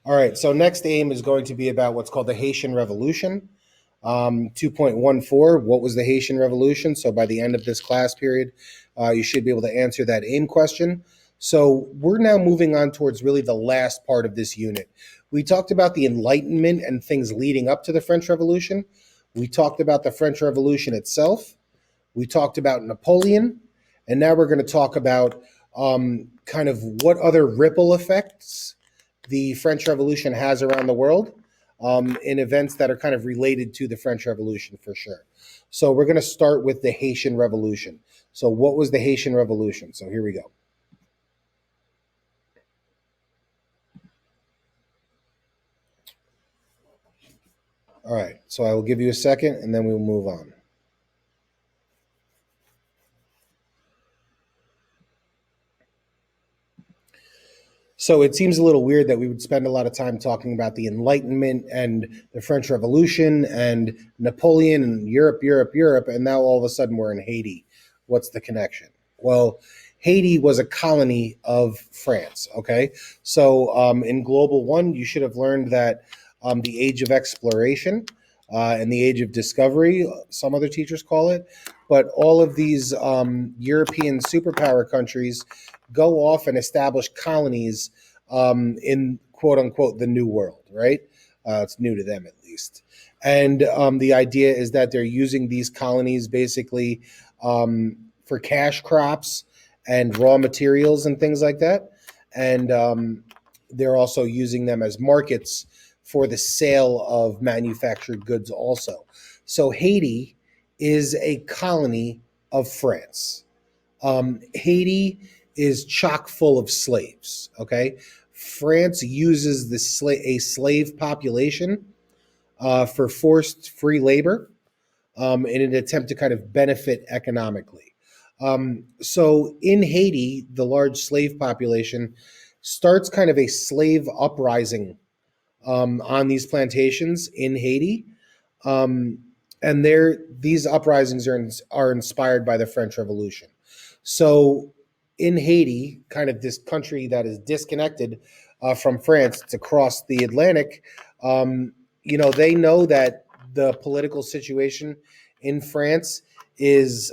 All right, so next aim is going to be about what's called the Haitian Revolution. 2.14, what was the Haitian Revolution? So by the end of this class period, you should be able to answer that aim question. So we're now moving on towards really the last part of this unit. We talked about the Enlightenment and things leading up to the French Revolution. We talked about the French Revolution itself. We talked about Napoleon. And now we're going to talk about kind of what other ripple effects the French Revolution has around the world in events that are kind of related to the French Revolution for sure. So we're going to start with the Haitian Revolution. So what was the Haitian Revolution? So here we go. All right, so I will give you a second and then we'll move on. So it seems a little weird that we would spend a lot of time talking about the Enlightenment and the French Revolution and Napoleon and Europe, and now all of a sudden we're in Haiti. What's the connection? Well, Haiti was a colony of France, okay? So in Global One, you should have learned that the age of exploration and the age of discovery, some other teachers call it, but all of these European superpower countries go off and establish colonies in quote unquote the New World, right? It's new to them at least. And the idea is that they're using these colonies basically for cash crops and raw materials and things like that. And they're also using them as markets for the sale of manufactured goods also. So Haiti is a colony of France. Haiti is chock full of slaves. Okay, France uses a slave population for forced free labor in an attempt to kind of benefit economically. So in Haiti, the large slave population starts kind of a slave uprising on these plantations in Haiti. Um, and these uprisings are inspired by the French Revolution. So in Haiti, kind of this country that is disconnected from France, it's across the Atlantic. They know that the political situation in France is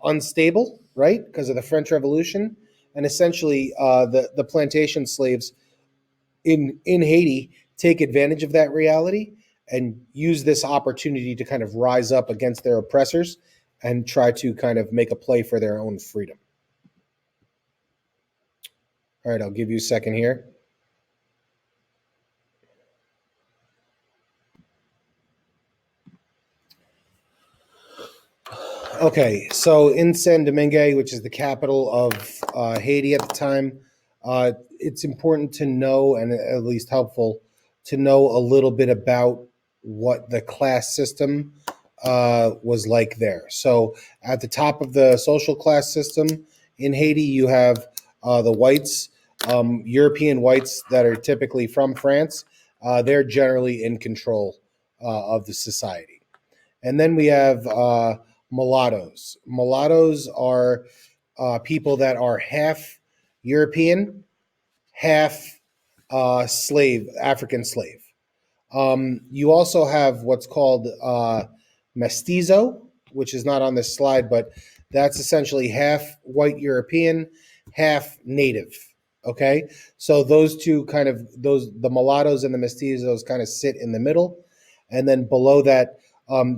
unstable, right, because of the French Revolution, and essentially the plantation slaves in Haiti take advantage of that reality and use this opportunity to kind of rise up against their oppressors and try to kind of make a play for their own freedom. All right, I'll give you a second here. Okay, so in Saint Domingue, which is the capital of Haiti at the time, it's important to know, and at least helpful to know a little bit about what the class system was like there. So at the top of the social class system in Haiti, you have the whites, European whites that are typically from France. They're generally in control of the society. And then we have mulattoes. Mulattoes are people that are half European, half African slave. You also have what's called mestizo, which is not on this slide, but that's essentially half white European, half native. Okay, so those two the mulattoes and the mestizos kind of sit in the middle, and then below that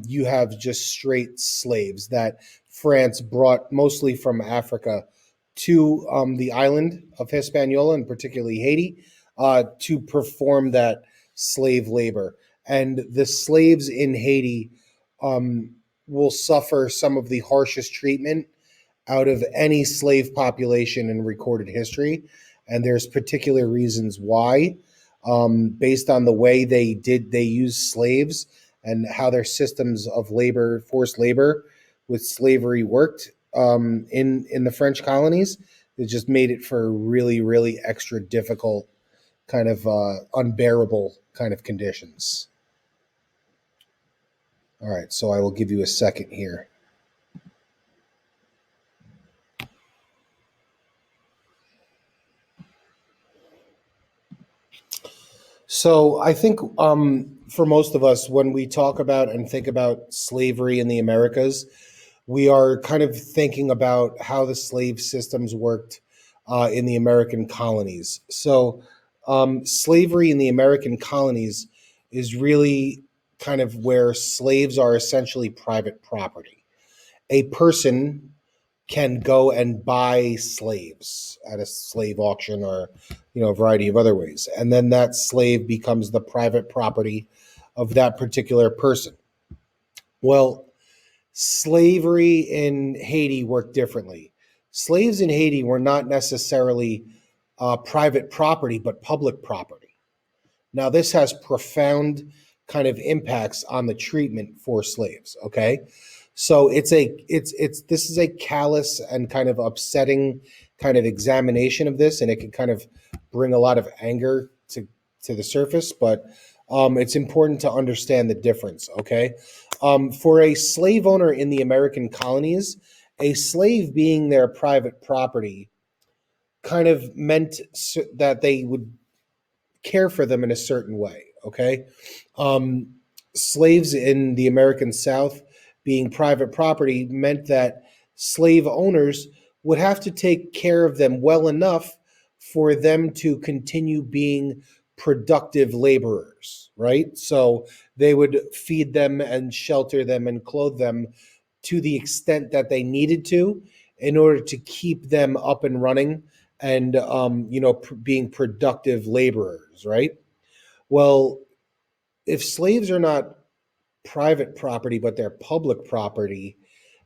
you have just straight slaves that France brought mostly from Africa to the island of Hispaniola, and particularly Haiti, to perform that slave labor. And the slaves in Haiti will suffer some of the harshest treatment out of any slave population in recorded history. And there's particular reasons why, based on the way they use slaves and how their systems of labor, forced labor with slavery worked in the French colonies. It just made it for really, really extra difficult, kind of unbearable kind of conditions. All right, so I will give you a second here. So I think for most of us, when we talk about and think about slavery in the Americas, we are kind of thinking about how the slave systems worked in the American colonies. So slavery in the American colonies is really kind of where slaves are essentially private property. A person can go and buy slaves at a slave auction or a variety of other ways, and then that slave becomes the private property of that particular person. Well, slavery in Haiti worked differently. Slaves in Haiti were not necessarily private property but public property. Now, this has profound kind of impacts on the treatment for slaves. Okay, so it's this is a callous and kind of upsetting kind of examination of this, and it can kind of bring a lot of anger to the surface. But it's important to understand the difference. Okay, for a slave owner in the American colonies, a slave being their private property kind of meant that they would care for them in a certain way. Okay. Um, Slaves in the American South being private property meant that slave owners would have to take care of them well enough for them to continue being productive laborers, right? So they would feed them and shelter them and clothe them to the extent that they needed to in order to keep them up and running and being productive laborers, right? Well, if slaves are not private property but they're public property,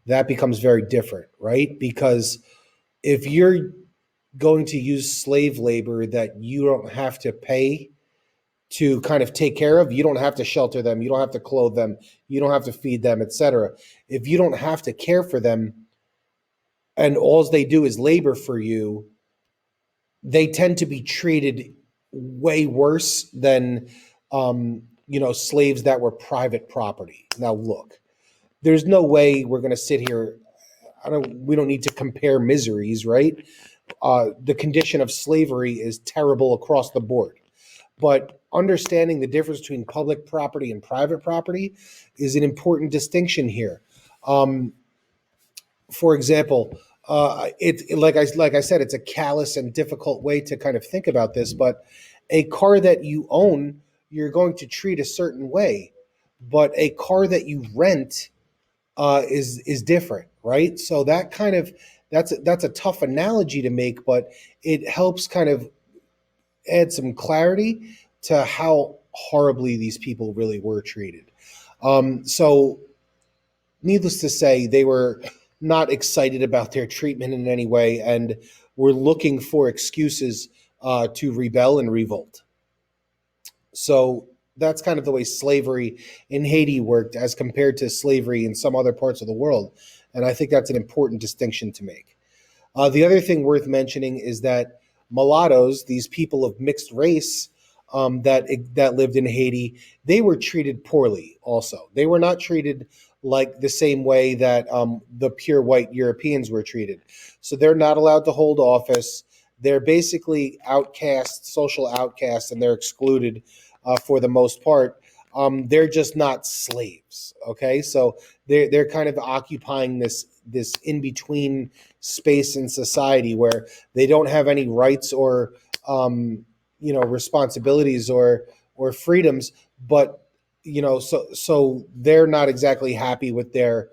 that becomes very different, right? Because if you're going to use slave labor that you don't have to pay to kind of take care of, you don't have to shelter them, you don't have to clothe them, you don't have to feed them, etc. If you don't have to care for them and all they do is labor for you, they tend to be treated way worse than slaves that were private property. Now, look, there's no way we're going to sit here. We don't need to compare miseries, right? The condition of slavery is terrible across the board. But understanding the difference between public property and private property is an important distinction here. Um, for example, like I said, it's a callous and difficult way to kind of think about this. But a car that you own, you're going to treat a certain way, but a car that you rent is different, right? So that's a tough analogy to make, but it helps kind of add some clarity to how horribly these people really were treated. So needless to say, they were not excited about their treatment in any way and were looking for excuses to rebel and revolt. So that's kind of the way slavery in Haiti worked as compared to slavery in some other parts of the world. And I think that's an important distinction to make. The other thing worth mentioning is that mulattoes, these people of mixed race that lived in Haiti, they were treated poorly. Also, they were not treated like the same way that the pure white Europeans were treated. So they're not allowed to hold office. They're basically outcasts, social outcasts, and they're excluded for the most part. They're just not slaves. Okay, so they're kind of occupying this in between space in society where they don't have any rights or responsibilities or freedoms, but so they're not exactly happy with their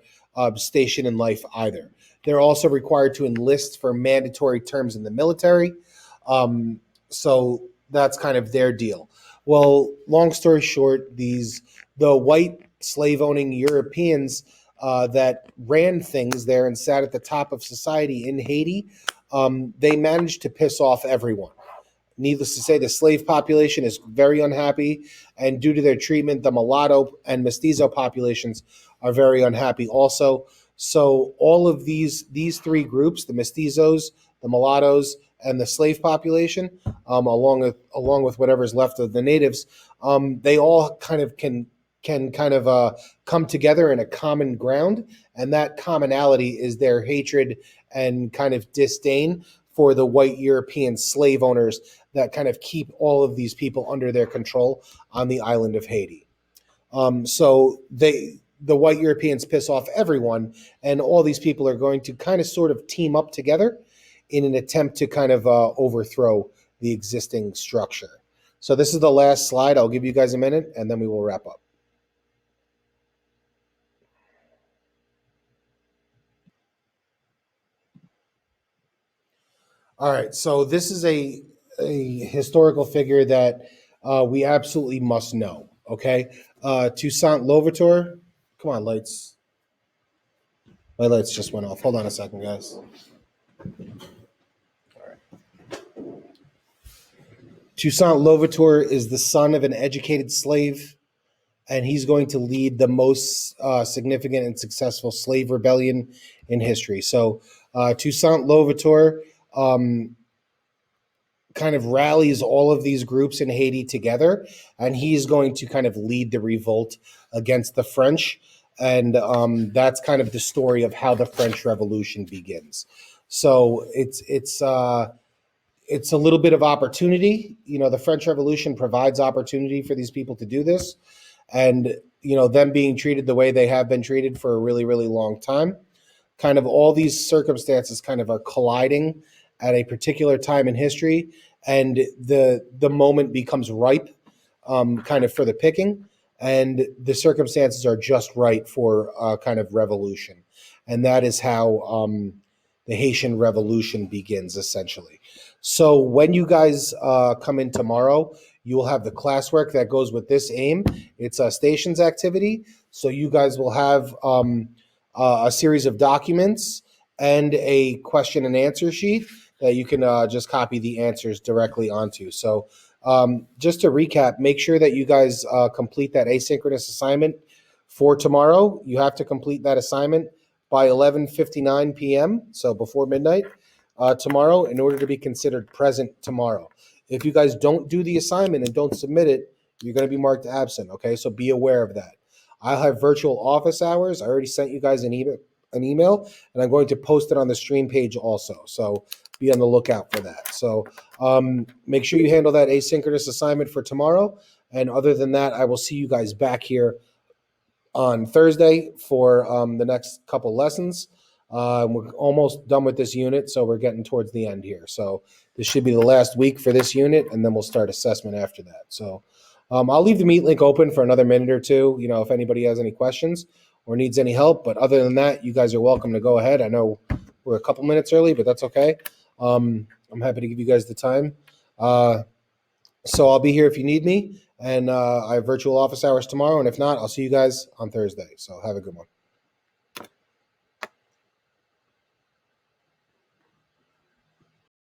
station in life either. They're also required to enlist for mandatory terms in the military. So that's kind of their deal. Well, long story short, the white slave owning Europeans that ran things there and sat at the top of society in Haiti, they managed to piss off everyone. Needless to say, the slave population is very unhappy, and due to their treatment, the mulatto and mestizo populations are very unhappy also. So all of these three groups, the mestizos, the mulattoes, and the slave population, along with whatever's left of the natives, they all kind of can kind of come together in a common ground, and that commonality is their hatred and kind of disdain for the white European slave owners that kind of keep all of these people under their control on the island of Haiti. So the white Europeans piss off everyone, and all these people are going to kind of sort of team up together in an attempt to kind of overthrow the existing structure. So this is the last slide. I'll give you guys a minute, and then we will wrap up. All right. So this is a historical figure that we absolutely must know. Okay. Toussaint Louverture. Come on, lights. My lights just went off. Hold on a second, guys. Toussaint Louverture is the son of an educated slave, and he's going to lead the most significant and successful slave rebellion in history. So Toussaint Louverture kind of rallies all of these groups in Haiti together, and he's going to kind of lead the revolt against the French. And that's kind of the story of how the French Revolution begins. So it's a little bit of opportunity. The French Revolution provides opportunity for these people to do this, and them being treated the way they have been treated for a really, really long time. Kind of all these circumstances kind of are colliding at a particular time in history, and the moment becomes ripe, kind of for the picking, and the circumstances are just right for kind of revolution, and that is how the Haitian Revolution begins, essentially. So when you guys come in tomorrow, you will have the classwork that goes with this aim. It's a stations activity, so you guys will have a series of documents and a question and answer sheet that you can just copy the answers directly onto. So just to recap, make sure that you guys complete that asynchronous assignment for tomorrow. You have to complete that assignment by 11:59 p.m., so before midnight tomorrow, in order to be considered present tomorrow. If you guys don't do the assignment and don't submit it, you're going to be marked absent, okay? So be aware of that. I'll have virtual office hours. I already sent you guys an email, and I'm going to post it on the stream page also. So be on the lookout for that. So make sure you handle that asynchronous assignment for tomorrow. And other than that, I will see you guys back here on Thursday for the next couple lessons. We're almost done with this unit, so we're getting towards the end here. So this should be the last week for this unit, and then we'll start assessment after that. So I'll leave the Meet link open for another minute or two, if anybody has any questions or needs any help. But other than that, you guys are welcome to go ahead. I know we're a couple minutes early, but that's okay. I'm happy to give you guys the time. So I'll be here if you need me, and I have virtual office hours tomorrow. And if not, I'll see you guys on Thursday. So have a good one.